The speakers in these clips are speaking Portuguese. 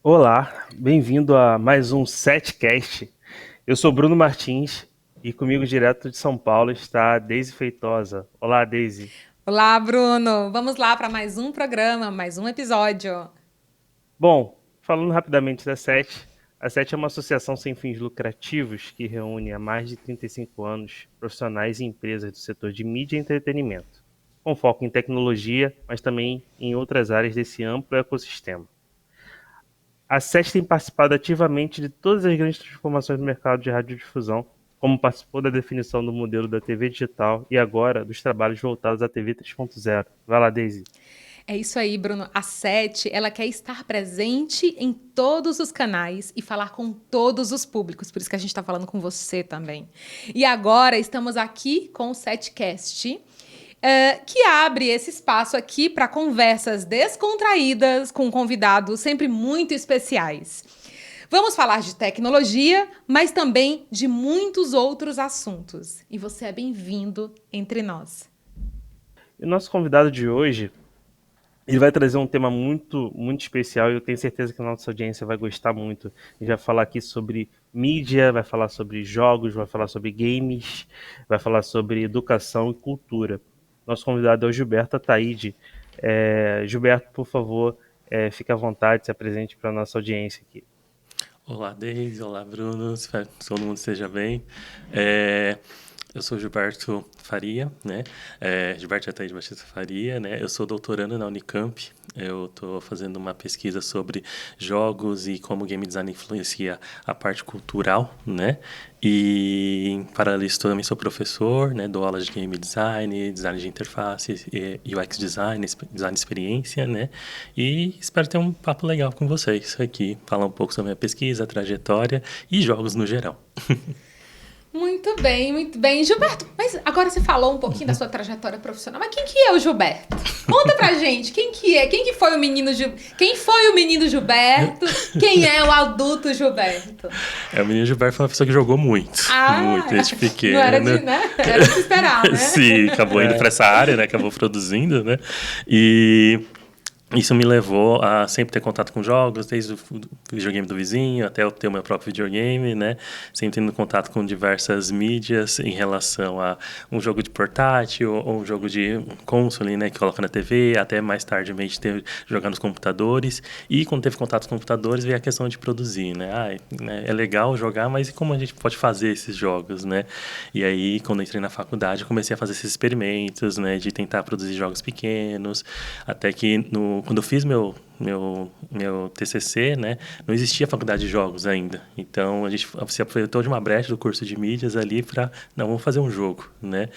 Olá, bem-vindo a mais um Setcast. Eu sou Bruno Martins e comigo direto de São Paulo está a Deise Feitosa. Olá, Deise. Olá, Bruno! Vamos lá para mais um programa, mais um episódio. Bom, falando rapidamente da SET, a SET é uma associação sem fins lucrativos que reúne há mais de 35 anos profissionais e empresas do setor de mídia e entretenimento, com foco em tecnologia, mas também em outras áreas desse amplo ecossistema. A SET tem participado ativamente de todas as grandes transformações do mercado de radiodifusão, como participou da definição do modelo da TV digital e agora dos trabalhos voltados à TV 3.0. Vai lá, Daisy. É isso aí, Bruno. A Sete, ela quer estar presente em todos os canais e falar com todos os públicos. Por isso que a gente está falando com você também. E agora estamos aqui com o Setcast, que abre esse espaço aqui para conversas descontraídas com convidados sempre muito especiais. Vamos falar de tecnologia, mas também de muitos outros assuntos. E você é bem-vindo entre nós. E o nosso convidado de hoje, ele vai trazer um tema muito especial e eu tenho certeza que a nossa audiência vai gostar muito. Ele vai falar aqui sobre mídia, vai falar sobre jogos, vai falar sobre games, vai falar sobre educação e cultura. Nosso convidado é o Gilberto Ataíde. Gilberto, por favor, fique à vontade, se apresente para a nossa audiência aqui. Olá, Deise. Olá, Bruno. Espero que todo mundo esteja bem. É, eu sou Gilberto Faria, né? Gilberto Ataíde Batista Faria, né? Eu sou doutorando na Unicamp. Eu estou fazendo uma pesquisa sobre jogos e como o game design influencia a parte cultural, né? E, em paralelo a isso, também sou professor, né? Dou aulas de game design, design de interface, UX design, design de experiência, né? E espero ter um papo legal com vocês aqui, falar um pouco sobre a minha pesquisa, a trajetória e jogos no geral. Muito bem, muito bem. Gilberto, mas agora você falou um pouquinho da sua trajetória profissional, mas quem que é o Gilberto? Conta pra gente, quem que é? Quem que foi o menino Quem foi o menino Gilberto? Quem é o adulto Gilberto? O menino Gilberto foi uma pessoa que jogou muito, Ah, muito, desde não era de, pequeno. né? Era de se esperar, né? Sim, acabou indo para essa área, né? Acabou produzindo, né? E isso me levou a sempre ter contato com jogos, desde o videogame do vizinho até eu ter o meu próprio videogame, né? Sempre tendo contato com diversas mídias em relação a um jogo de portátil ou um jogo de console, né? Que coloca na TV, até mais tardiamente ter, jogar nos computadores. E quando teve contato com computadores, veio a questão de produzir, né? É legal jogar, mas e como a gente pode fazer esses jogos, né? E aí, quando eu entrei na faculdade, eu comecei a fazer esses experimentos, né? De tentar produzir jogos pequenos, até que quando eu fiz meu TCC, né, não existia faculdade de jogos ainda. Então, a gente se aproveitou de uma brecha do curso de mídias ali para, não, vamos fazer um jogo, né?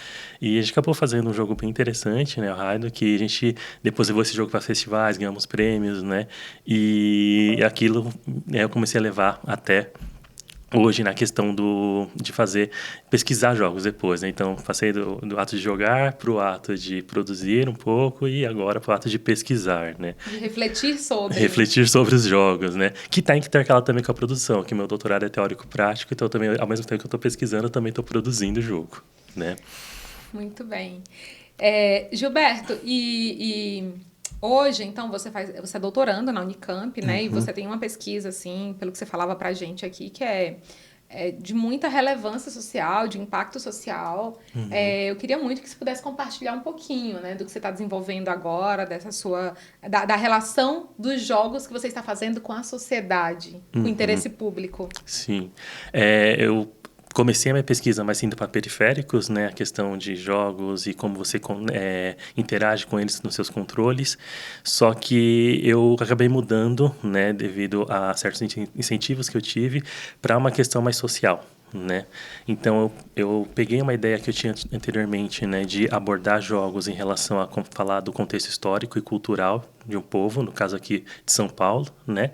E a gente acabou fazendo um jogo bem interessante, né, o Raido, que a gente depois levou esse jogo para festivais, ganhamos prêmios, né? E aquilo, né, eu comecei a levar até hoje na questão de fazer, pesquisar jogos depois, né? Então, passei do ato de jogar para o ato de produzir um pouco e agora para o ato de pesquisar, né? De refletir sobre. Refletir sobre os jogos, né? Que está intercalado também com a produção, que meu doutorado é teórico-prático, então também, ao mesmo tempo que eu estou pesquisando, eu também estou produzindo o jogo, né? Muito bem. Gilberto, hoje, então, você é doutorando na Unicamp, né? E Uhum, você tem uma pesquisa, assim, pelo que você falava pra gente aqui, que é de muita relevância social, de impacto social. uhum, Eu queria muito que você pudesse compartilhar um pouquinho, né, do que você está desenvolvendo agora, da relação dos jogos que você está fazendo com a sociedade, com o uhum. interesse público. Sim. Eu comecei a minha pesquisa mais indo para periféricos, né? A questão de jogos e como você interage com eles nos seus controles. Só que eu acabei mudando, né? Devido a certos incentivos que eu tive para uma questão mais social. Né? Então eu peguei uma ideia que eu tinha anteriormente, né, de abordar jogos em relação a falar do contexto histórico e cultural de um povo, no caso aqui de São Paulo, né?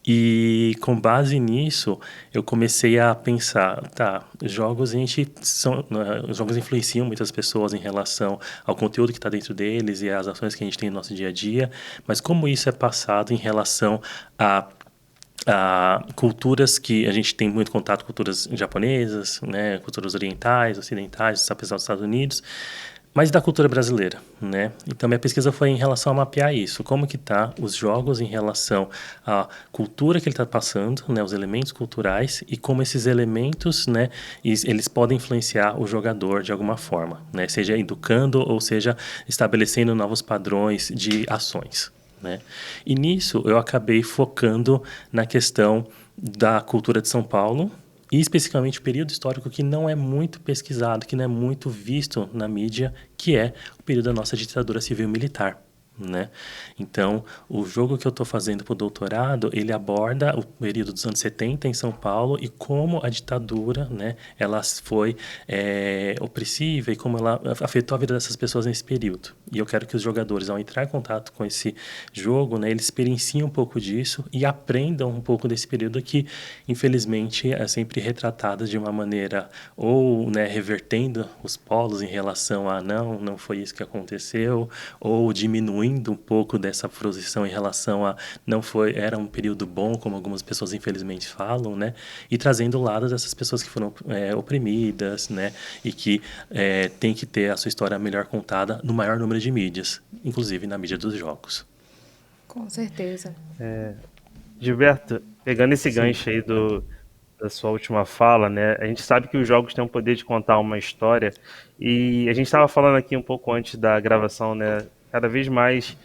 E com base nisso, eu comecei a pensar, tá, os jogos influenciam muitas pessoas em relação ao conteúdo que está dentro deles e às ações que a gente tem no nosso dia a dia, mas como isso é passado em relação a culturas que a gente tem muito contato, culturas japonesas, né, culturas orientais, ocidentais, apesar dos Estados Unidos, mas da cultura brasileira, né? Então, minha pesquisa foi em relação a mapear isso, como que tá os jogos em relação à cultura que ele está passando, né? Os elementos culturais e como esses elementos, né? Eles podem influenciar o jogador de alguma forma, né? Seja educando ou seja estabelecendo novos padrões de ações, né? E nisso eu acabei focando na questão da cultura de São Paulo, e especificamente o período histórico que não é muito pesquisado, que não é muito visto na mídia, que é o período da nossa ditadura civil-militar, né? Então, o jogo que eu estou fazendo para o doutorado, ele aborda o período dos anos 70 em São Paulo e como a ditadura, né, ela foi opressiva e como ela afetou a vida dessas pessoas nesse período. E eu quero que os jogadores, ao entrar em contato com esse jogo, né, eles experienciem um pouco disso e aprendam um pouco desse período que, infelizmente, é sempre retratado de uma maneira ou, né, revertendo os polos em relação a não foi isso que aconteceu, ou diminuindo um pouco dessa posição em relação a era um período bom, como algumas pessoas infelizmente falam, né? E trazendo o lado dessas pessoas que foram oprimidas, né? E que tem que ter a sua história melhor contada no maior número de mídias, inclusive na mídia dos jogos. Com certeza. Gilberto, pegando esse Sim. gancho aí da sua última fala, né? A gente sabe que os jogos têm o poder de contar uma história e a gente estava falando aqui um pouco antes da gravação, né? Cada vez mais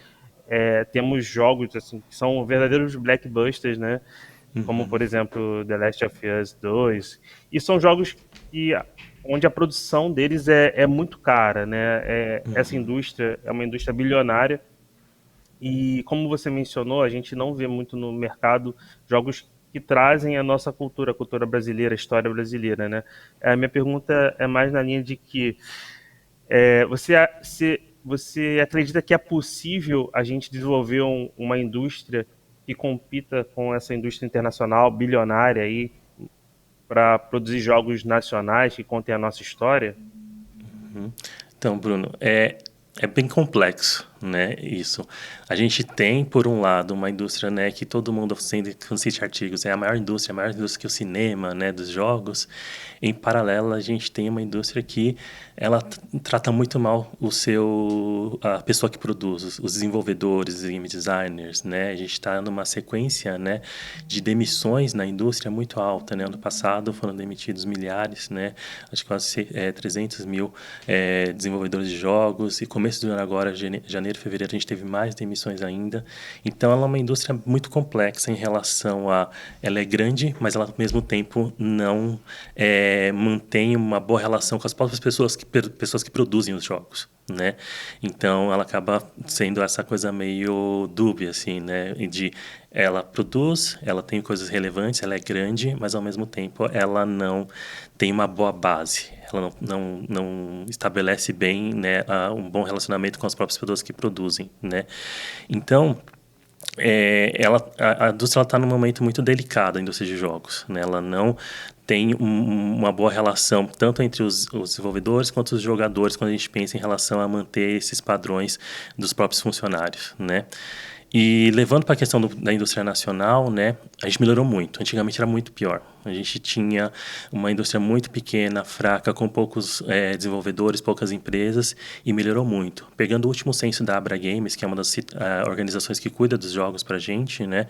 temos jogos assim que são verdadeiros blockbusters, né? Como, por exemplo, The Last of Us 2. E são jogos onde a produção deles é muito cara, né? Essa indústria é uma indústria bilionária e, como você mencionou, a gente não vê muito no mercado jogos que trazem a nossa cultura, a cultura brasileira, a história brasileira, né? A minha pergunta é mais na linha de que você acredita que é possível a gente desenvolver uma indústria que compita com essa indústria internacional bilionária aí para produzir jogos nacionais que contem a nossa história? Então, Bruno, é bem complexo, né, isso. A gente tem, por um lado, uma indústria, né, que todo mundo consiste artigos, é a maior indústria que o cinema, né, dos jogos. Em paralelo, a gente tem uma indústria que ela trata muito mal a pessoa que produz, os desenvolvedores, os game designers, né. A gente está numa sequência, né, de demissões na indústria muito alta, né. Ano passado foram demitidos milhares, né, acho que quase 300 mil desenvolvedores de jogos, e começo do ano agora, janeiro, fevereiro, a gente teve mais demissões ainda. Então, ela é uma indústria muito complexa em relação ela é grande, mas ela, ao mesmo tempo, não mantém uma boa relação com as próprias pessoas que produzem os jogos, né? Então, ela acaba sendo essa coisa meio dúbia, assim, né? Ela produz, ela tem coisas relevantes, ela é grande, mas, ao mesmo tempo, ela não tem uma boa base. Ela não estabelece bem, né, um bom relacionamento com as próprias pessoas que produzem, né? Então, a indústria está num momento muito delicado, a indústria de jogos, né? Ela não tem uma boa relação tanto entre os desenvolvedores quanto os jogadores quando a gente pensa em relação a manter esses padrões dos próprios funcionários, né? E levando para a questão da indústria nacional, né, a gente melhorou muito. Antigamente era muito pior. A gente tinha uma indústria muito pequena, fraca, com poucos desenvolvedores, poucas empresas, e melhorou muito. Pegando o último censo da Abra Games, que é uma das organizações que cuida dos jogos para a gente, né,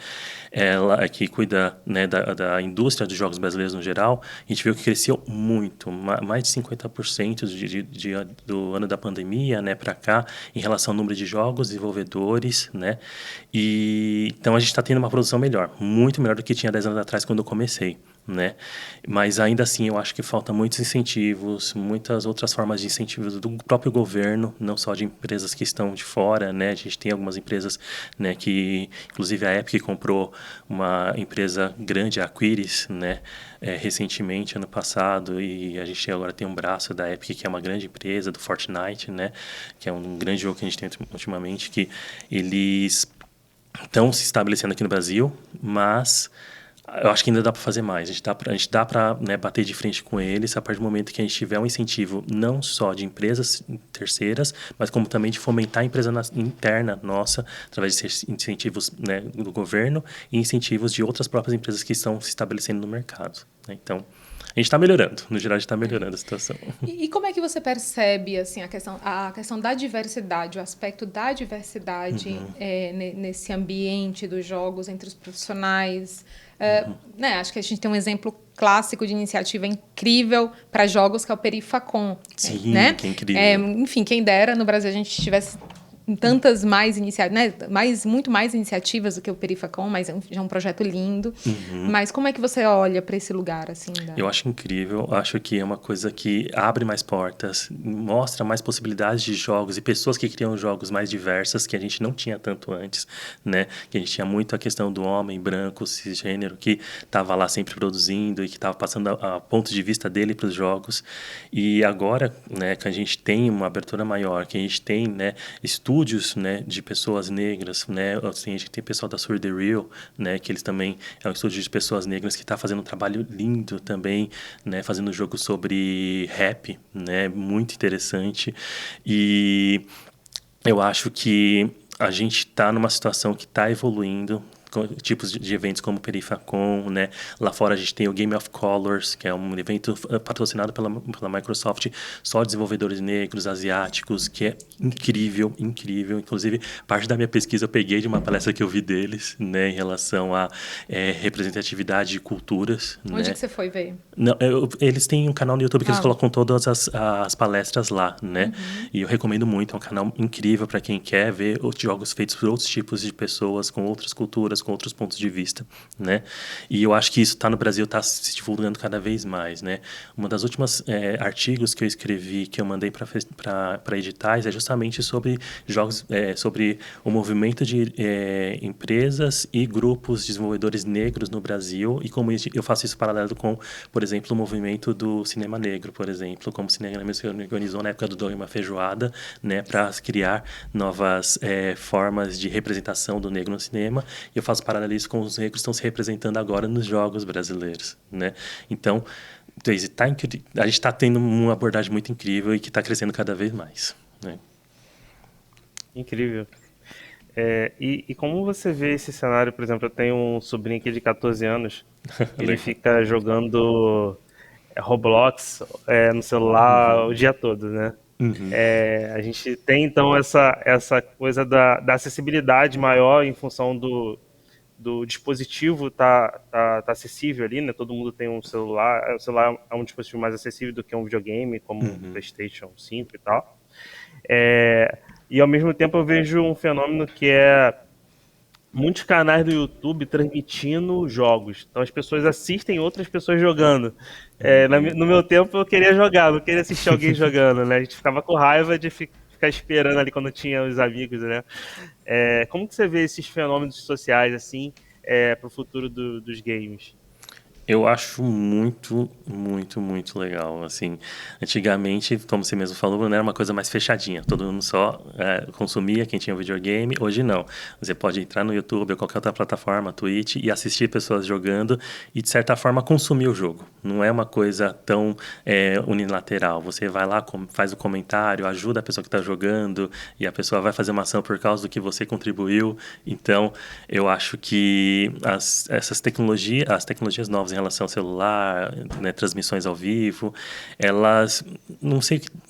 ela que cuida, né, da indústria dos jogos brasileiros no geral, a gente viu que cresceu muito, mais de 50% do ano da pandemia, né, para cá, em relação ao número de jogos, desenvolvedores, né, e então a gente está tendo uma produção melhor, muito melhor do que tinha 10 anos atrás quando eu comecei, né? Mas ainda assim eu acho que falta muitos incentivos, muitas outras formas de incentivos do próprio governo, não só de empresas que estão de fora, né? A gente tem algumas empresas, né, que inclusive a Epic comprou uma empresa grande, a Aquiris, né, recentemente, ano passado, e a gente agora tem um braço da Epic, que é uma grande empresa, do Fortnite, né, que é um grande jogo que a gente tem ultimamente, que eles estão se estabelecendo aqui no Brasil, mas eu acho que ainda dá para fazer mais. A gente dá para, né, bater de frente com eles a partir do momento que a gente tiver um incentivo não só de empresas terceiras, mas como também de fomentar a empresa interna nossa, através de incentivos, né, do governo e incentivos de outras próprias empresas que estão se estabelecendo no mercado. né? Então, a gente está melhorando. No geral, a gente está melhorando a situação. E como é que você percebe assim, a questão da diversidade, o aspecto da diversidade nesse ambiente dos jogos, entre os profissionais? Né, acho que a gente tem um exemplo clássico de iniciativa incrível para jogos, que é o Perifacon. Sim, né? que incrível. Enfim, quem dera no Brasil a gente tivesse tantas mais iniciativas, né? Muito mais iniciativas do que o Perifacon, mas já é um projeto lindo. Mas como é que você olha para esse lugar, assim? Eu acho incrível, acho que é uma coisa que abre mais portas, mostra mais possibilidades de jogos e pessoas que criam jogos mais diversas, que a gente não tinha tanto antes, né? Que a gente tinha muito a questão do homem branco, cisgênero, que estava lá sempre produzindo e que estava passando a ponto de vista dele para os jogos. E agora, né, que a gente tem uma abertura maior, que a gente tem, né, estúdios, né, de pessoas negras, né? Assim, a gente tem pessoal da Sur The Real, né, que eles também é um estúdio de pessoas negras que está fazendo um trabalho lindo também, né, fazendo um jogo sobre rap, né, muito interessante. E eu acho que a gente está numa situação que está evoluindo, tipos de eventos como o Perifacon, né? Lá fora a gente tem o Game of Colors, que é um evento patrocinado pela Microsoft, só desenvolvedores negros, asiáticos, que é incrível, incrível. Inclusive, parte da minha pesquisa eu peguei de uma palestra que eu vi deles, né, em relação à representatividade de culturas. Onde né? que você foi ver? Não, eles têm um canal no YouTube que eles colocam todas as palestras lá, né? E eu recomendo muito, é um canal incrível para quem quer ver jogos feitos por outros tipos de pessoas, com outras culturas, com outros pontos de vista, né? E eu acho que isso tá no Brasil, tá se divulgando cada vez mais, né? Uma das últimas artigos que eu escrevi, que eu mandei para editais, é justamente sobre jogos, sobre o movimento de empresas e grupos de desenvolvedores negros no Brasil e como eu faço isso paralelo com, por exemplo, o movimento do cinema negro, por exemplo, como o cinema negro se organizou na época do Dogma Feijoada, né, para criar novas formas de representação do negro no cinema. E eu faço paralelismo com os negros que estão se representando agora nos jogos brasileiros, né? Então, a gente está tendo uma abordagem muito incrível e que está crescendo cada vez mais, né? Incrível. E como você vê esse cenário, por exemplo, eu tenho um sobrinho aqui de 14 anos, ele fica jogando Roblox no celular o dia todo, né? A gente tem, então, essa coisa da acessibilidade maior em função do dispositivo tá acessível ali, né? Todo mundo tem um celular. O celular é um dispositivo mais acessível do que um videogame, como o PlayStation 5 e tal. E, ao mesmo tempo, eu vejo um fenômeno que é muitos canais do YouTube transmitindo jogos. Então, as pessoas assistem outras pessoas jogando. No meu tempo, eu queria jogar, não queria assistir alguém jogando, né? A gente ficava com raiva de ficar esperando ali quando tinha os amigos, né? Como que você vê esses fenômenos sociais, assim, para o futuro dos games? Eu acho muito, muito, muito legal, assim. Antigamente, como você mesmo falou, não era uma coisa mais fechadinha. Todo mundo só consumia quem tinha videogame. Hoje não. Você pode entrar no YouTube ou qualquer outra plataforma, Twitch, e assistir pessoas jogando e, de certa forma, consumir o jogo. Não é uma coisa tão unilateral. Você vai lá, faz o comentário, ajuda a pessoa que está jogando e a pessoa vai fazer uma ação por causa do que você contribuiu. Então, eu acho que as tecnologias novas em relação ao celular, né, transmissões ao vivo, elas, não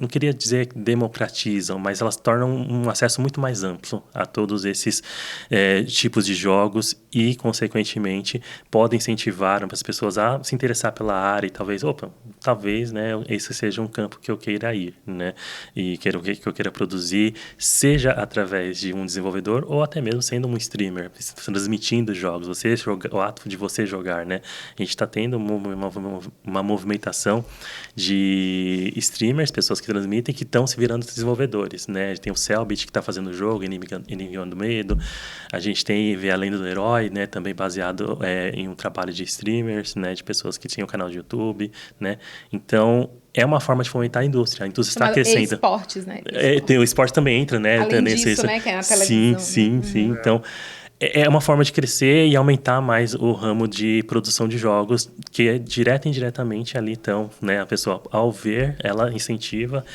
queria dizer que democratizam, mas elas tornam um acesso muito mais amplo a todos esses tipos de jogos e, consequentemente, podem incentivar as pessoas a se interessar pela área e talvez, né, esse seja um campo que eu queira ir, né, e que eu queira produzir, seja através de um desenvolvedor ou até mesmo sendo um streamer, transmitindo jogos, o ato de você jogar, né. A gente está tendo uma movimentação de streamers, pessoas que transmitem, que estão se virando desenvolvedores, né? Tem o Cellbit que está fazendo o jogo, Enigma do Medo. A gente tem A Lenda do Herói, né? Também baseado em um trabalho de streamers, né? De pessoas que tinham canal de YouTube, né? Então, é uma forma de fomentar a indústria. A indústria está crescendo. Esportes, né? O esporte também entra, né? Além disso, né? Que é na televisão. Sim. Então, É uma forma de crescer e aumentar mais o ramo de produção de jogos, que é direta e indiretamente ali, então, né, a pessoa, ao ver, ela incentiva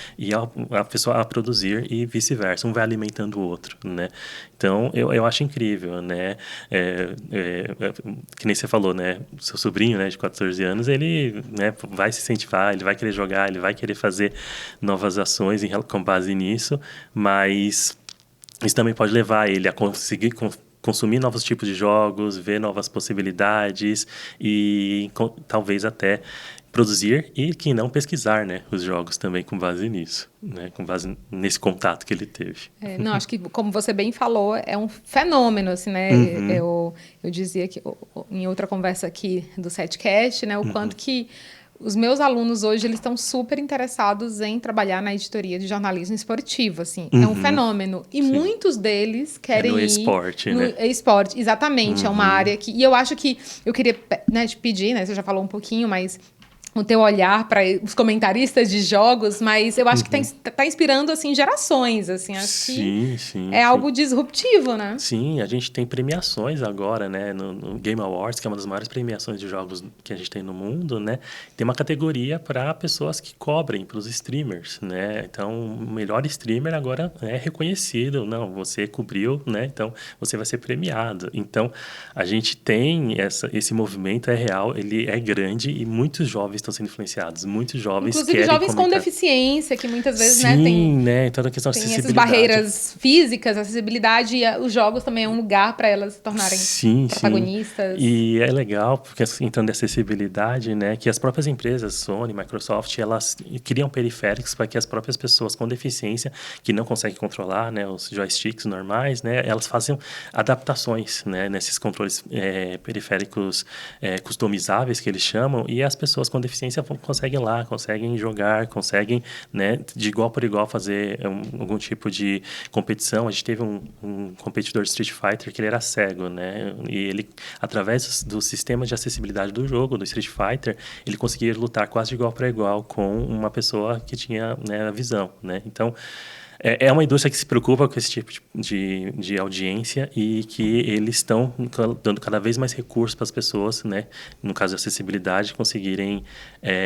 a pessoa a produzir e vice-versa, um vai alimentando o outro, né? Então, eu acho incrível, né? Que nem você falou, né? Seu sobrinho, né, de 14 anos, ele, né, vai se incentivar, ele vai querer jogar, ele vai querer fazer novas ações com base nisso, mas isso também pode levar ele a conseguir consumir novos tipos de jogos, ver novas possibilidades e talvez até produzir e, que não, pesquisar, né, os jogos também com base nisso, né, com base nesse contato que ele teve. Não, acho que, como você bem falou, é um fenômeno, assim, né? Eu dizia que em outra conversa aqui do Setcast, né, o quanto que os meus alunos hoje, eles estão super interessados em trabalhar na editoria de jornalismo esportivo, assim. É um fenômeno. E muitos deles querem no ir... esporte, no né? esporte, exatamente. É uma área que... E eu acho que... Eu queria, né, te pedir, né? Você já falou um pouquinho, mas... o teu olhar para os comentaristas de jogos, mas eu acho que tá inspirando, assim, gerações, assim, acho que é algo disruptivo, né? Sim, a gente tem premiações agora, né, no Game Awards, que é uma das maiores premiações de jogos que a gente tem no mundo, né, tem uma categoria para pessoas que cobrem, para os streamers, né, então o melhor streamer agora é reconhecido, não, você cobriu, né, então você vai ser premiado, então a gente tem esse movimento, é real, ele é grande e muitos jovens estão sendo influenciados. Muitos jovens inclusive querem jovens comentar. Com deficiência, que muitas vezes, sim, né, tem, né, toda a questão de tem acessibilidade. essas barreiras físicas, acessibilidade, e os jogos também é um lugar para elas se tornarem protagonistas. E é legal, porque entrando em acessibilidade, né, que as próprias empresas, Sony, Microsoft, elas criam periféricos para que as próprias pessoas com deficiência, que não conseguem controlar, né, os joysticks normais, né, elas façam adaptações, né, nesses controles periféricos customizáveis, que eles chamam, e as pessoas com deficiência conseguem jogar, conseguem, né, de igual por igual fazer algum tipo de competição. A gente teve um competidor de Street Fighter que ele era cego, né, e ele, através do sistema de acessibilidade do jogo, do Street Fighter, ele conseguia lutar quase de igual para igual com uma pessoa que tinha, né, a visão, né, então é uma indústria que se preocupa com esse tipo de audiência e que eles estão dando cada vez mais recursos para as pessoas, né, no caso de acessibilidade, conseguirem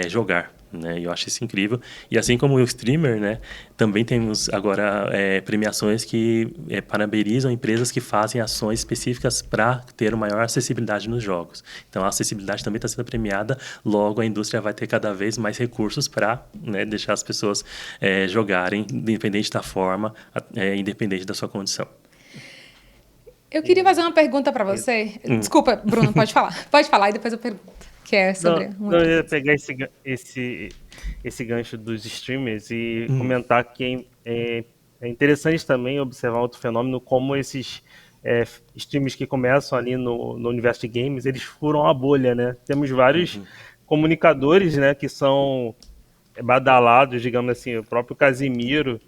jogar. Né? E eu acho isso incrível. E assim como o streamer, né, também temos agora premiações que parabenizam empresas que fazem ações específicas para ter uma maior acessibilidade nos jogos. Então a acessibilidade também está sendo premiada, logo a indústria vai ter cada vez mais recursos para, né, deixar as pessoas jogarem, independente da forma, independente da sua condição. Eu queria fazer uma pergunta para você. Desculpa, Bruno, pode falar. Pode falar e depois eu pergunto. Que é sobre eu ia pegar esse gancho dos streamers e comentar que é interessante também observar outro fenômeno, como esses streamers que começam ali no universo de games, eles furam a bolha, né? Temos vários comunicadores, né, que são badalados, digamos assim, o próprio Casimiro,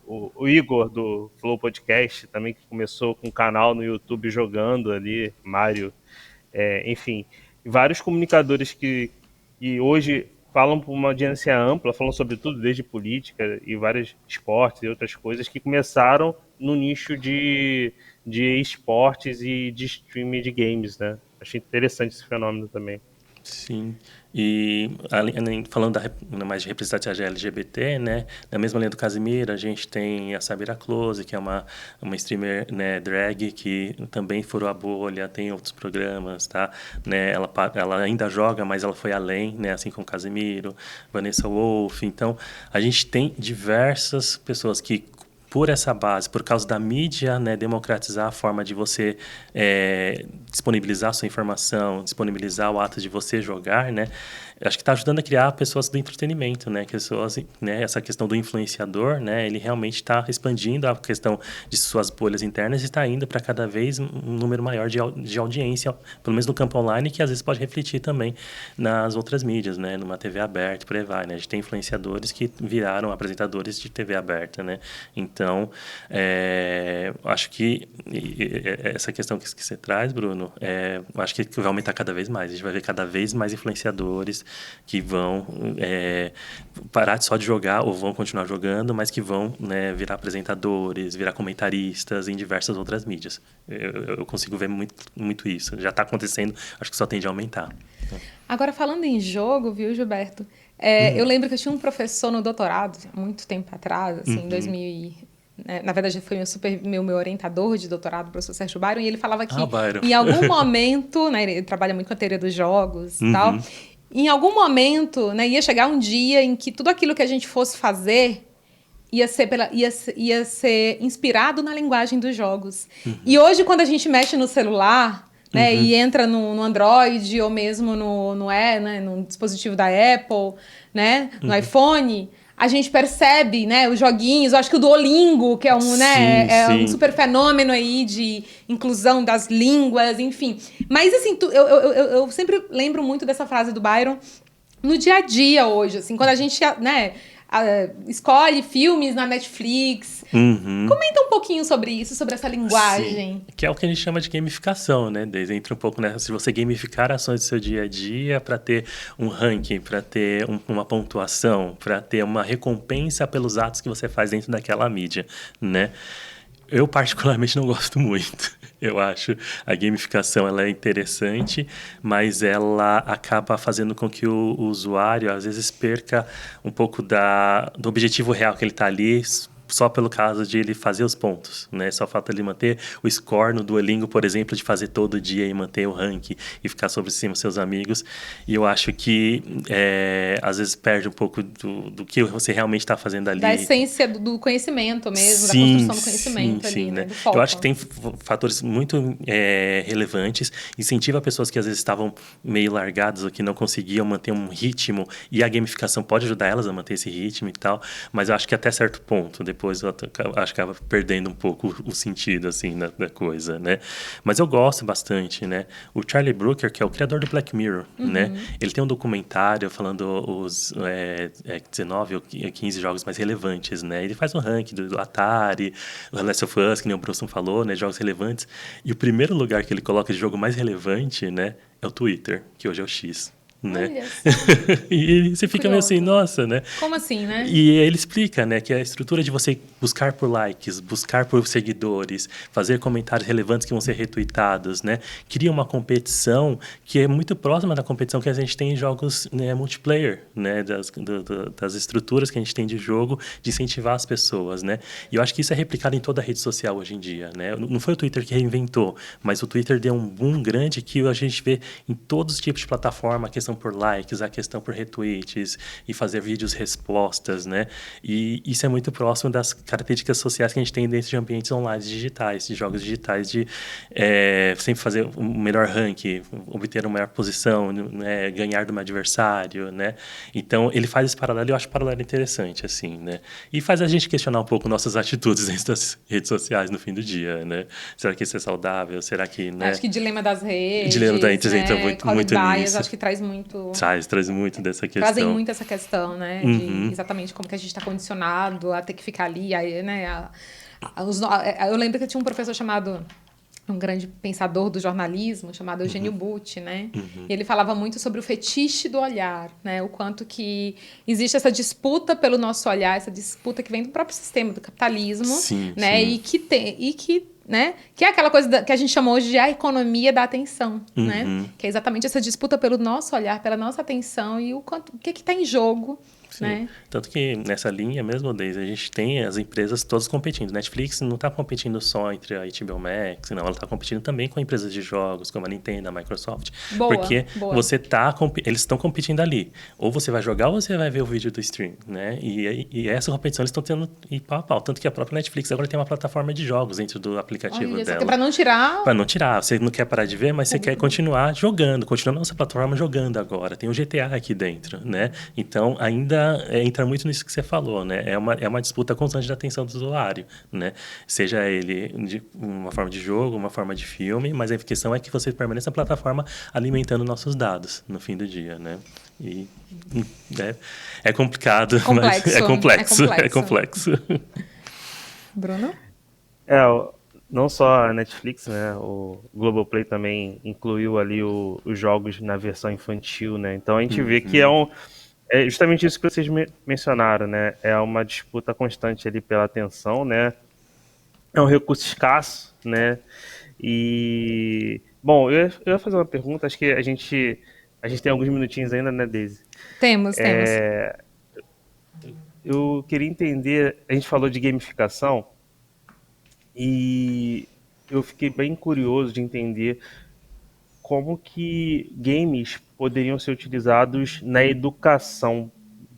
o Igor do Flow Podcast, também, que começou com um canal no YouTube jogando ali, Mario, enfim, vários comunicadores que hoje falam para uma audiência ampla, falam sobre tudo, desde política e vários esportes e outras coisas, que começaram no nicho de esportes e de streaming de games, né? Achei interessante esse fenômeno também. Sim, e falando mais de representatividade LGBT, né, na mesma linha do Casimiro, a gente tem a Sabira Close, que é uma streamer, né, drag, que também furou a bolha, tem outros programas, tá, né, ela ainda joga, mas ela foi além, né, assim como o Casimiro, Vanessa Wolff. Então a gente tem diversas pessoas que, por essa base, por causa da mídia, né, democratizar a forma de você disponibilizar a sua informação, disponibilizar o ato de você jogar, né, acho que está ajudando a criar pessoas do entretenimento, né, pessoas, né, essa questão do influenciador, né, ele realmente está expandindo a questão de suas bolhas internas e está indo para cada vez um número maior de audiência, pelo menos no campo online, que às vezes pode refletir também nas outras mídias, né, numa TV aberta, por aí vai, né, a gente tem influenciadores que viraram apresentadores de TV aberta, né, então Então, acho que essa questão que você traz, Bruno, acho que vai aumentar cada vez mais. A gente vai ver cada vez mais influenciadores que vão parar só de jogar ou vão continuar jogando, mas que vão, né, virar apresentadores, virar comentaristas em diversas outras mídias. Eu consigo ver muito isso. Já está acontecendo, acho que só tende a aumentar. Agora, falando em jogo, viu, Gilberto? Eu lembro que eu tinha um professor no doutorado, há muito tempo atrás, assim, em 2000 na verdade, foi meu orientador de doutorado, o professor Sérgio Byron, e ele falava que em algum momento, né, ele trabalha muito com a teoria dos jogos e tal, em algum momento, né, ia chegar um dia em que tudo aquilo que a gente fosse fazer ia ser inspirado na linguagem dos jogos. E hoje, quando a gente mexe no celular, né, e entra no Android ou mesmo no dispositivo da Apple, né, no iPhone, a gente percebe, né, os joguinhos. Eu acho que o Duolingo, que é um super fenômeno aí de inclusão das línguas, enfim. Mas, assim, eu sempre lembro muito dessa frase do Byron no dia a dia hoje, assim, quando a gente, né, escolhe filmes na Netflix. Comenta um pouquinho sobre isso, sobre essa linguagem. Sim, que é o que a gente chama de gamificação, né? Entra um pouco nessa, se você gamificar ações do seu dia a dia para ter um ranking, para ter uma pontuação, para ter uma recompensa pelos atos que você faz dentro daquela mídia, né? Eu, particularmente, não gosto muito. Eu acho a gamificação ela é interessante, mas ela acaba fazendo com que o usuário, às vezes, perca um pouco do objetivo real que ele está ali, só pelo caso de ele fazer os pontos, né? Só falta ele manter o score no Duolingo, por exemplo, de fazer todo dia e manter o ranking e ficar sobre cima dos seus amigos. E eu acho que, às vezes, perde um pouco do que você realmente está fazendo ali. Da essência do conhecimento mesmo, da construção do conhecimento ali, né? Eu acho que tem fatores muito relevantes. Incentiva pessoas que, às vezes, estavam meio largadas ou que não conseguiam manter um ritmo, e a gamificação pode ajudar elas a manter esse ritmo e tal, mas eu acho que até certo ponto, depois eu acho que acaba perdendo um pouco o sentido, assim, da coisa, né? Mas eu gosto bastante, né? O Charlie Brooker, que é o criador do Black Mirror, né? Ele tem um documentário falando os 19 ou 15 jogos mais relevantes, né? Ele faz um ranking do Atari, o Last of Us, que nem o Brunson falou, né? Jogos relevantes. E o primeiro lugar que ele coloca de jogo mais relevante, né? É o Twitter, que hoje é o X. Né? Olha só. E você fica meio assim, nossa, né? Como assim, né? E ele explica, né, que a estrutura de você buscar por likes, buscar por seguidores, fazer comentários relevantes que vão ser retweetados, né, cria uma competição que é muito próxima da competição que a gente tem em jogos, né, multiplayer, né, das estruturas que a gente tem de jogo, de incentivar as pessoas, né? E eu acho que isso é replicado em toda a rede social hoje em dia, né? Não foi o Twitter que reinventou, mas o Twitter deu um boom grande que a gente vê em todos os tipos de plataforma, a questão por likes, a questão por retweets e fazer vídeos respostas, né? E isso é muito próximo das características sociais que a gente tem dentro de ambientes online digitais, de jogos digitais, de sempre fazer o melhor ranking, obter uma melhor posição, né? Ganhar do meu adversário, né? Então, ele faz esse paralelo e eu acho o paralelo interessante, assim, né? E faz a gente questionar um pouco nossas atitudes dentro das redes sociais no fim do dia, né? Será que isso é saudável? Será que, né? Acho que dilema das redes, dilema das redes, né? entra muito nisso. Acho que traz muito... Traz muito dessa questão. Trazem muito essa questão, né? De exatamente como que a gente está condicionado a ter que ficar ali, aí, né? Eu lembro que eu tinha um professor chamado, um grande pensador do jornalismo, chamado Eugênio Butti, né? E ele falava muito sobre o fetiche do olhar, né? O quanto que existe essa disputa pelo nosso olhar, essa disputa que vem do próprio sistema do capitalismo, né? Sim. Né? Que é aquela coisa que a gente chama hoje de a economia da atenção, né? Que é exatamente essa disputa pelo nosso olhar, pela nossa atenção e o que está em jogo. Sim. Né? Tanto que nessa linha mesmo, Deise, a gente tem as empresas todas competindo. Netflix não está competindo só entre a HBO Max, não, ela está competindo também com empresas de jogos, como a Nintendo, a Microsoft. Porque eles estão competindo ali. Ou você vai jogar ou você vai ver o vídeo do stream, né? E essa competição eles estão tendo pau a pau. Tanto que a própria Netflix agora tem uma plataforma de jogos dentro do aplicativo dela. Só que para não tirar... Para não tirar. Você não quer parar de ver, mas você quer continuar jogando. Continuar na nossa plataforma jogando agora. Tem o GTA aqui dentro, né? Então, ainda entra muito nisso que você falou, né? É uma disputa constante da atenção do usuário, né? Seja ele de uma forma de jogo, uma forma de filme, mas a questão é que você permaneça na plataforma alimentando nossos dados no fim do dia, né? E é complicado, mas é complexo. Bruno? É, não só a Netflix, né? O Globoplay também incluiu ali os jogos na versão infantil, né? Então a gente vê que Uhum. é justamente isso que vocês mencionaram, né? É uma disputa constante ali pela atenção, né? É um recurso escasso, né? E bom, eu ia fazer uma pergunta. Acho que a gente tem alguns minutinhos ainda, né, Daisy? Temos. Eu queria entender. A gente falou de gamificação. E eu fiquei bem curioso de entender como que games poderiam ser utilizados na educação,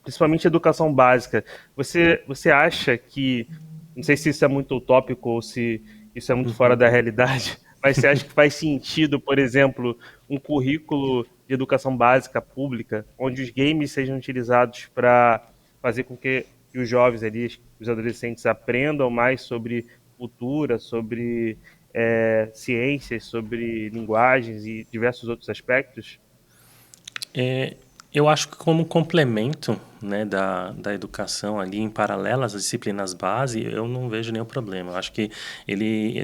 principalmente educação básica. Você acha que, não sei se isso é muito utópico ou se isso é muito fora Uhum. da realidade, mas você acha que faz sentido, por exemplo, um currículo de educação básica pública, onde os games sejam utilizados para fazer com que os jovens ali, os adolescentes aprendam mais sobre cultura, sobre ciências, sobre linguagens e diversos outros aspectos? É, eu acho que como complemento, né, da educação ali em paralelo às disciplinas base, eu não vejo nenhum problema. Eu acho que a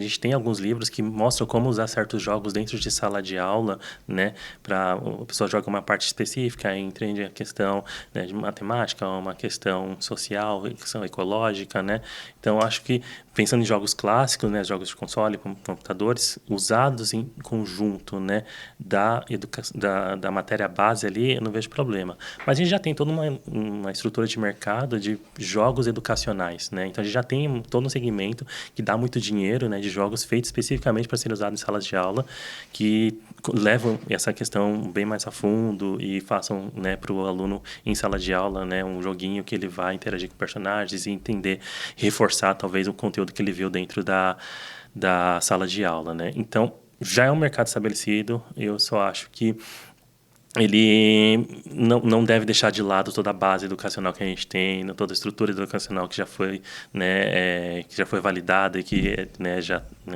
gente tem alguns livros que mostram como usar certos jogos dentro de sala de aula, né, para a pessoa joga uma parte específica, entende a questão, né, de matemática, uma questão social, questão ecológica, né. Então, eu acho que pensando em jogos clássicos, né, jogos de console, computadores, usados em conjunto, né, da matéria base ali, eu não vejo problema. Mas a gente já tem toda uma estrutura de mercado de jogos educacionais, né? Então a gente já tem todo um segmento que dá muito dinheiro, né, de jogos feitos especificamente para serem usados em salas de aula, que levam essa questão bem mais a fundo e façam, né, para o aluno em sala de aula, né, um joguinho que ele vai interagir com personagens e entender, reforçar talvez o conteúdo que ele viu dentro da sala de aula, né? Então já é um mercado estabelecido, eu só acho que ele não deve deixar de lado toda a base educacional que a gente tem, toda a estrutura educacional que já foi, né, que já foi validada e que, né, a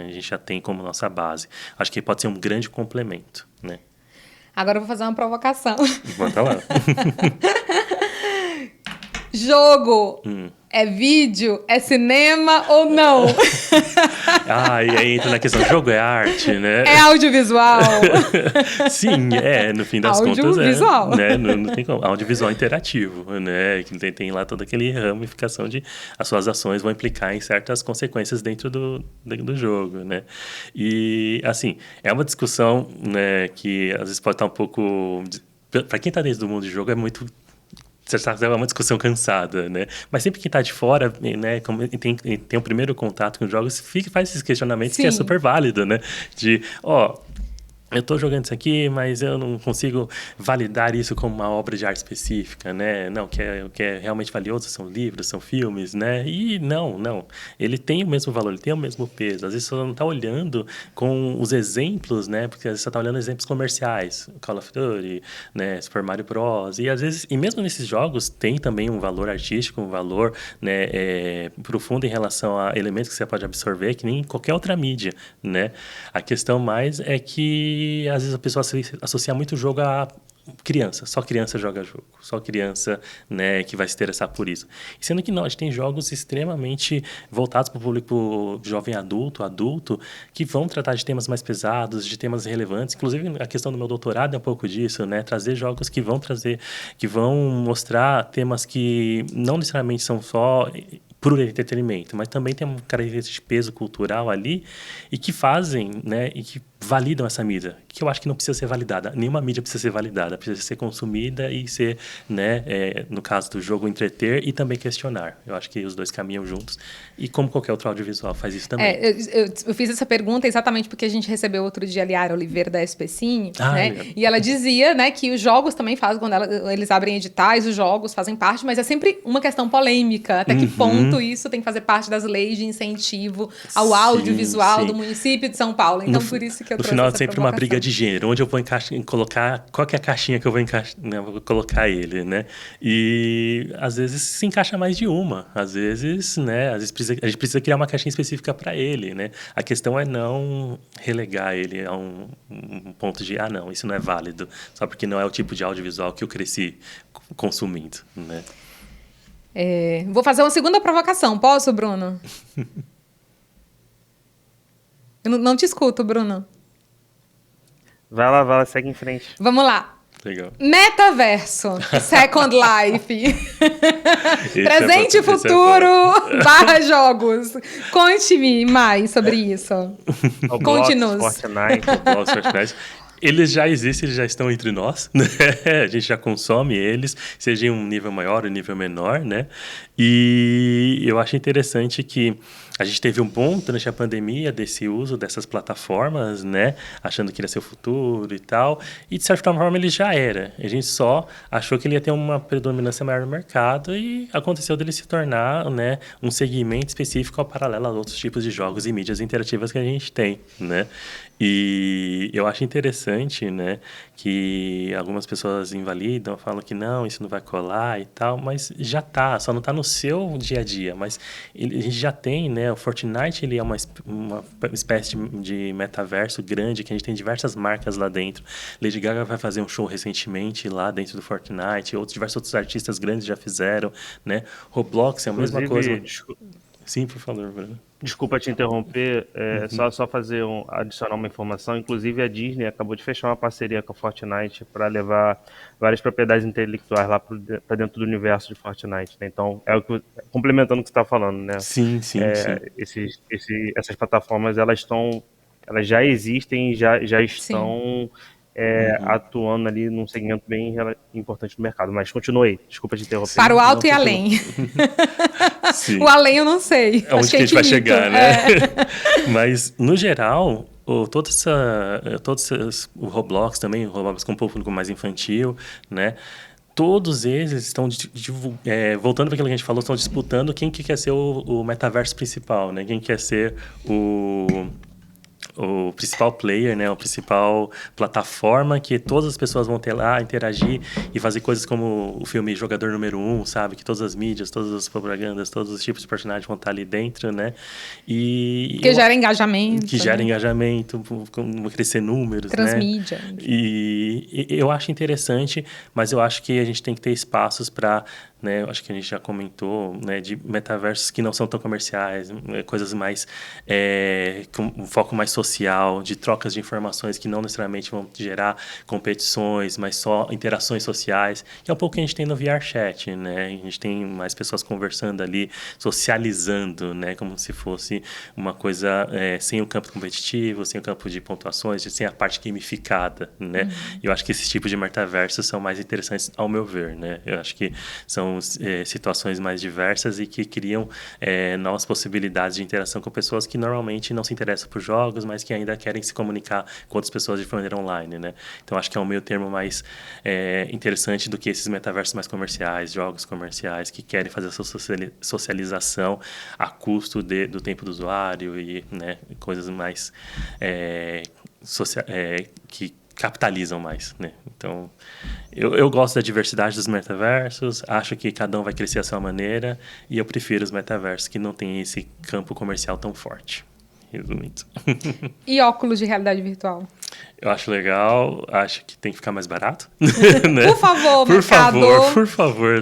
gente já tem como nossa base. Acho que pode ser um grande complemento, né? Agora eu vou fazer uma provocação. Bota lá. Jogo é vídeo? É cinema ou não? E aí entra na questão, jogo é arte, né? É audiovisual? Sim, no fim das contas, Audiovisual. né? Não tem como. Audiovisual interativo, né? Que tem lá toda aquele ramificação de as suas ações vão implicar em certas consequências dentro do jogo, né? E, assim, é uma discussão, né, que às vezes pode estar um pouco... Para quem está dentro do mundo de jogo, é muito... É uma discussão cansada, né? Mas sempre quem está de fora, né, como tem o primeiro contato com os jogos, faz esses questionamentos que é Sim. super válido, né? De, eu estou jogando isso aqui, mas eu não consigo validar isso como uma obra de arte específica, né? Não, o que é realmente valioso são livros, são filmes, né? E não. Ele tem o mesmo valor, ele tem o mesmo peso. Às vezes você não está olhando com os exemplos, né? Porque às vezes você está olhando exemplos comerciais, Call of Duty, né? Super Mario Bros. E às vezes, e mesmo nesses jogos, tem também um valor artístico, um valor, né, profundo em relação a elementos que você pode absorver, que nem em qualquer outra mídia, né? A questão mais é que às vezes a pessoa associa muito o jogo a criança, só criança joga jogo, só criança, né, que vai se interessar por isso. E sendo que não, a gente tem jogos extremamente voltados para o público jovem adulto, que vão tratar de temas mais pesados, de temas relevantes. Inclusive, a questão do meu doutorado é um pouco disso, né, trazer jogos que vão mostrar temas que não necessariamente são só por entretenimento, mas também tem uma característica de peso cultural ali e que fazem, né, e que validam essa mídia, que eu acho que não precisa ser validada. Nenhuma mídia precisa ser validada, precisa ser consumida e ser, né, no caso do jogo, entreter e também questionar. Eu acho que os dois caminham juntos e como qualquer outro audiovisual faz isso também. Eu fiz essa pergunta exatamente porque a gente recebeu outro dia a Liara Oliveira da SPCine, né? Legal. E ela dizia, né, que os jogos também fazem, quando eles abrem editais, os jogos fazem parte, mas é sempre uma questão polêmica. Até que ponto isso tem que fazer parte das leis de incentivo ao audiovisual do município de São Paulo? Então, por isso que eu no trouxe final é essa sempre provocação. uma briga de gênero, onde eu vou colocar, qual que é a caixinha que eu vou, né, vou colocar ele, né? E às vezes se encaixa mais de uma, às vezes, né, a gente precisa criar uma caixinha específica para ele, né? A questão é não relegar ele a um ponto de, não, isso não é válido, só porque não é o tipo de audiovisual que eu cresci consumindo, né? Vou fazer uma segunda provocação. Posso, Bruno? Eu não te escuto, Bruno. Vai lá, segue em frente. Vamos lá. Legal. Metaverso, Second Life, presente e esse é futuro, /jogos. Conte-me mais sobre isso. Conte-nos. Fortnite. Eles já existem, eles já estão entre nós, né? A gente já consome eles, seja em um nível maior ou um nível menor, né? E eu acho interessante que a gente teve um bom durante a pandemia desse uso dessas plataformas, né? Achando que ia ser o futuro e tal. E, de certa forma, ele já era. A gente só achou que ele ia ter uma predominância maior no mercado e aconteceu dele se tornar, né, um segmento específico ao paralelo a outros tipos de jogos e mídias interativas que a gente tem, né? E eu acho interessante, né, que algumas pessoas invalidam, falam que não, isso não vai colar e tal, mas já tá, só não tá no seu dia a dia, mas a gente já tem, né, o Fortnite, ele é uma espécie de metaverso grande, que a gente tem diversas marcas lá dentro. Lady Gaga vai fazer um show recentemente lá dentro do Fortnite, diversos outros artistas grandes já fizeram, né, Roblox é a mesma coisa. Sim, por favor, Bruno. Desculpa te interromper, só fazer adicionar uma informação. Inclusive, a Disney acabou de fechar uma parceria com a Fortnite para levar várias propriedades intelectuais lá para dentro do universo de Fortnite, né? Então, complementando o que você está falando, né? Sim. Essas plataformas, elas já existem, já estão atuando ali num segmento bem importante do mercado. Mas continuei, desculpa te interromper. Para o alto e além. Sim. O além eu não sei. Onde que a gente vai chegar, né? Mas, no geral, o Roblox também, o Roblox com um público mais infantil, né? Todos eles estão, voltando para aquilo que a gente falou, estão disputando quem que quer ser o metaverso principal, né? Quem quer ser o principal player, né, a principal plataforma que todas as pessoas vão ter lá, interagir e fazer coisas como o filme Jogador Número 1, sabe? Que todas as mídias, todas as propagandas, todos os tipos de personagens vão estar ali dentro, né? Que gera engajamento. Que gera engajamento, vão crescer números, transmídia. Né? E eu acho interessante, mas eu acho que a gente tem que ter espaços para, né, acho que a gente já comentou, né, de metaversos que não são tão comerciais, coisas mais com um foco mais social, de trocas de informações que não necessariamente vão gerar competições, mas só interações sociais, que é um pouco que a gente tem no VRChat, né? A gente tem mais pessoas conversando ali, socializando, né, como se fosse uma coisa sem o campo competitivo, sem o campo de pontuações, sem a parte gamificada, né? Eu acho que esses tipos de metaversos são mais interessantes ao meu ver, né? Eu acho que são situações mais diversas e que criam novas possibilidades de interação com pessoas que normalmente não se interessam por jogos, mas que ainda querem se comunicar com outras pessoas de maneira online, né? Então, acho que é um meio termo mais interessante do que esses metaversos mais comerciais, jogos comerciais, que querem fazer essa socialização a custo do tempo do usuário e, né, coisas mais que capitalizam mais, né? Então, eu gosto da diversidade dos metaversos, acho que cada um vai crescer à sua maneira, e eu prefiro os metaversos que não têm esse campo comercial tão forte. Resumindo. E óculos de realidade virtual? Eu acho legal, acho que tem que ficar mais barato. Né? Por favor, mercado. Por favor,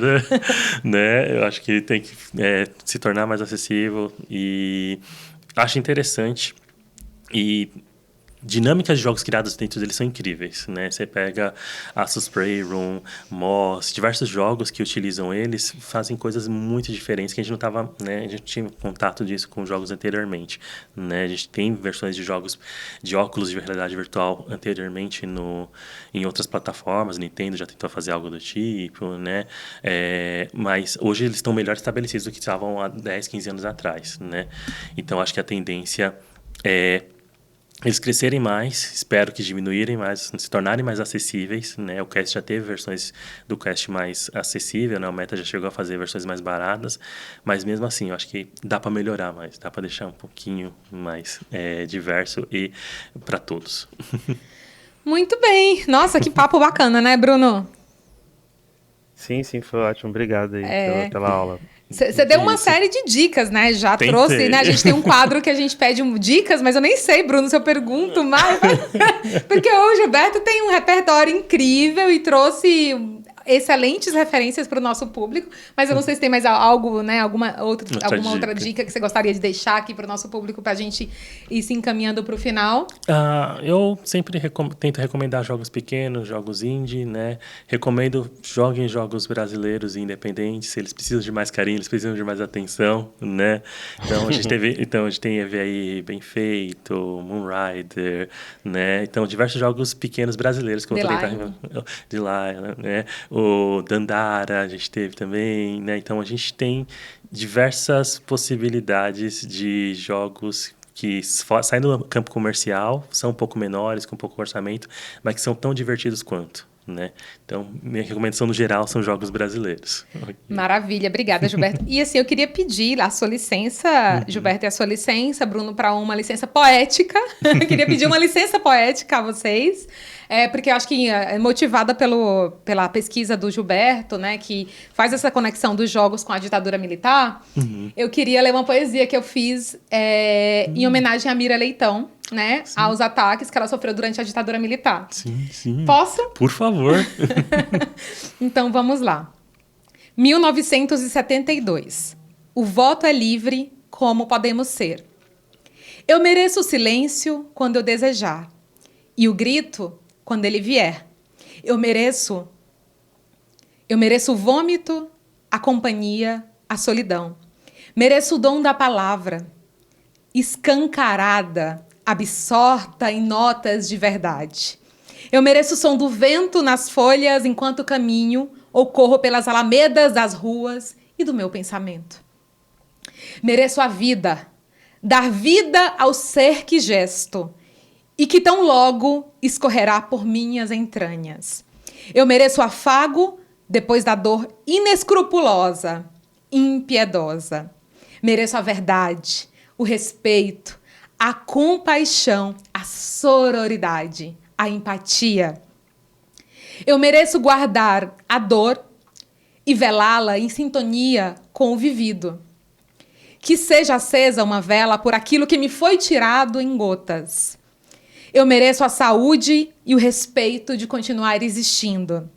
né? Eu acho que tem que se tornar mais acessível e acho interessante. E dinâmicas de jogos criados dentro deles são incríveis, né? Você pega Asus Playroom, Moss, diversos jogos que utilizam eles fazem coisas muito diferentes que a gente não estava, né? A gente tinha contato disso com jogos anteriormente, né? A gente tem versões de jogos de óculos de realidade virtual anteriormente em outras plataformas. Nintendo já tentou fazer algo do tipo, né? Mas hoje eles estão melhor estabelecidos do que estavam há 10, 15 anos atrás, né? Então acho que a tendência é eles crescerem mais, espero que diminuírem mais, se tornarem mais acessíveis, né? O Quest já teve versões do Quest mais acessível, né? O Meta já chegou a fazer versões mais baratas, mas mesmo assim, eu acho que dá para melhorar mais, dá para deixar um pouquinho mais diverso e para todos. Muito bem. Nossa, que papo bacana, né, Bruno? Sim, foi ótimo. Obrigado aí pela aula. Você deu uma série de dicas, né? Já trouxe, né? A gente tem um quadro que a gente pede dicas, mas eu nem sei, Bruno, se eu pergunto mais. Porque o Gilberto tem um repertório incrível e trouxe excelentes referências para o nosso público, mas eu não sei se tem mais algo, né, alguma outra dica que você gostaria de deixar aqui para o nosso público para a gente ir se encaminhando para o final. Eu sempre tento recomendar jogos pequenos, jogos indie, né? Recomendo joguem jogos brasileiros e independentes, eles precisam de mais carinho, eles precisam de mais atenção, né? Então a gente teve aí Bem Feito, Moonrider, né? Então diversos jogos pequenos brasileiros que eu vou tentar de lá, né? O Dandara a gente teve também, né? Então a gente tem diversas possibilidades de jogos que saem do campo comercial, são um pouco menores, com pouco orçamento, mas que são tão divertidos quanto, né? Então, minha recomendação no geral são jogos brasileiros. Maravilha, obrigada, Gilberto. E assim, eu queria pedir a sua licença, Gilberto, e a sua licença, Bruno, para uma licença poética. Eu queria pedir uma licença poética a vocês, porque eu acho que motivada pela pesquisa do Gilberto, né, que faz essa conexão dos jogos com a ditadura militar, eu queria ler uma poesia que eu fiz em homenagem a Mira Leitão, né, aos ataques que ela sofreu durante a ditadura militar. Sim, sim. Posso? Por favor. Então, vamos lá. 1972. O voto é livre, como podemos ser. Eu mereço o silêncio quando eu desejar, e o grito quando ele vier. Eu mereço o vômito, a companhia, a solidão. Mereço o dom da palavra, escancarada, absorta em notas de verdade. Eu mereço o som do vento nas folhas enquanto caminho ou corro pelas alamedas das ruas e do meu pensamento. Mereço a vida, dar vida ao ser que gesto e que tão logo escorrerá por minhas entranhas. Eu mereço o afago depois da dor inescrupulosa, impiedosa. Mereço a verdade, o respeito, a compaixão, a sororidade, a empatia. Eu mereço guardar a dor e velá-la em sintonia com o vivido. Que seja acesa uma vela por aquilo que me foi tirado em gotas. Eu mereço a saúde e o respeito de continuar existindo.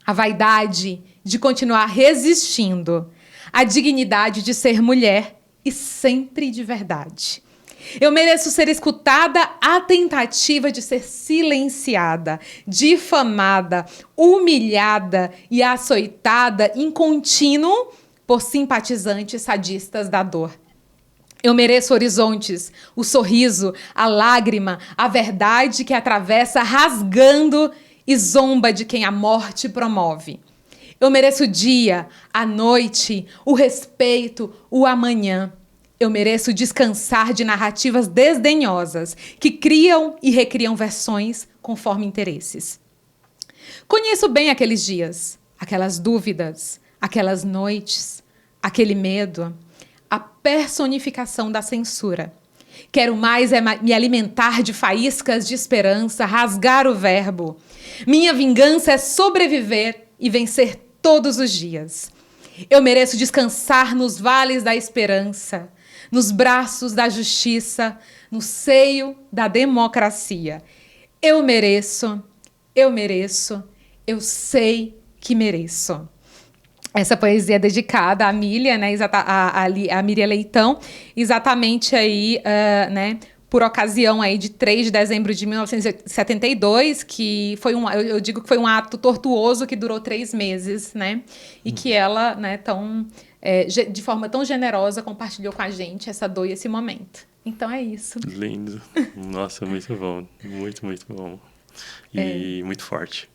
A vaidade de continuar resistindo. A dignidade de ser mulher e sempre de verdade. Eu mereço ser escutada à tentativa de ser silenciada, difamada, humilhada e açoitada em contínuo por simpatizantes sadistas da dor. Eu mereço horizontes, o sorriso, a lágrima, a verdade que atravessa rasgando e zomba de quem a morte promove. Eu mereço o dia, a noite, o respeito, o amanhã. Eu mereço descansar de narrativas desdenhosas que criam e recriam versões conforme interesses. Conheço bem aqueles dias, aquelas dúvidas, aquelas noites, aquele medo, a personificação da censura. Quero mais me alimentar de faíscas de esperança, rasgar o verbo. Minha vingança é sobreviver e vencer todos os dias. Eu mereço descansar nos vales da esperança, nos braços da justiça, no seio da democracia. Eu mereço, eu sei que mereço. Essa poesia é dedicada à Mília, né, a Miriam Leitão, exatamente aí, né, por ocasião aí de 3 de dezembro de 1972, que foi eu digo que foi um ato tortuoso que durou 3 meses, né, e que ela, né, de forma tão generosa compartilhou com a gente essa dor e esse momento. Então é isso. Lindo. Nossa, muito bom. Muito, muito bom. E muito forte.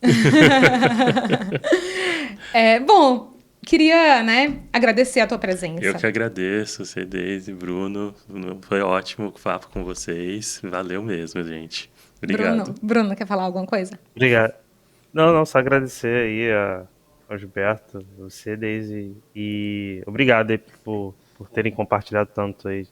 Bom, queria, né, agradecer a tua presença. Eu que agradeço, você, Deise, Bruno. Foi ótimo o papo com vocês. Valeu mesmo, gente. Obrigado. Bruno, quer falar alguma coisa? Obrigado. Não, só agradecer aí ao Gilberto, você, Deise, e obrigado aí por terem compartilhado tanto aí.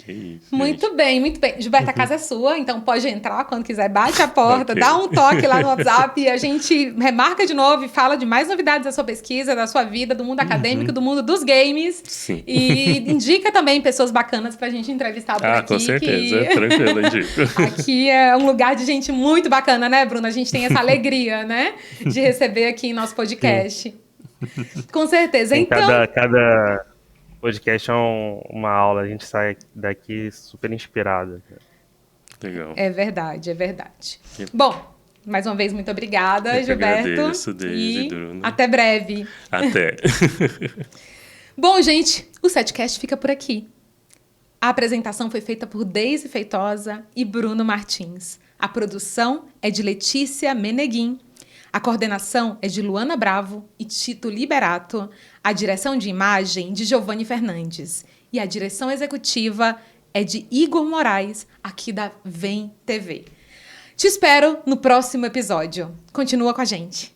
Que isso, Muito gente. bem, muito bem. Gilberto, a casa é sua, então pode entrar quando quiser, bate a porta, Ok. dá um toque lá no WhatsApp e a gente remarca de novo e fala de mais novidades da sua pesquisa, da sua vida, do mundo acadêmico, do mundo dos games. Sim. E indica também pessoas bacanas pra gente entrevistar por Ah, aqui. com certeza. Que Tranquilo, indico. aqui é um lugar de gente muito bacana, né, Bruno? A gente tem essa alegria, né, de receber aqui em nosso podcast. Com certeza. Tem Então, cada podcast é uma aula, a gente sai daqui super inspirado. Legal. é verdade, é verdade. Que- Bom, mais uma vez, muito obrigada, Eu que Gilberto. agradeço, Deise e E Bruno. até breve. Até. Bom, gente, o Setcast fica por aqui. A apresentação foi feita por Deise Feitosa e Bruno Martins. A produção é de Letícia Meneguin. A coordenação é de Luana Bravo e Tito Liberato. A direção de imagem de Giovanni Fernandes. E a direção executiva é de Igor Moraes, aqui da Vem TV. Te espero no próximo episódio. Continua com a gente.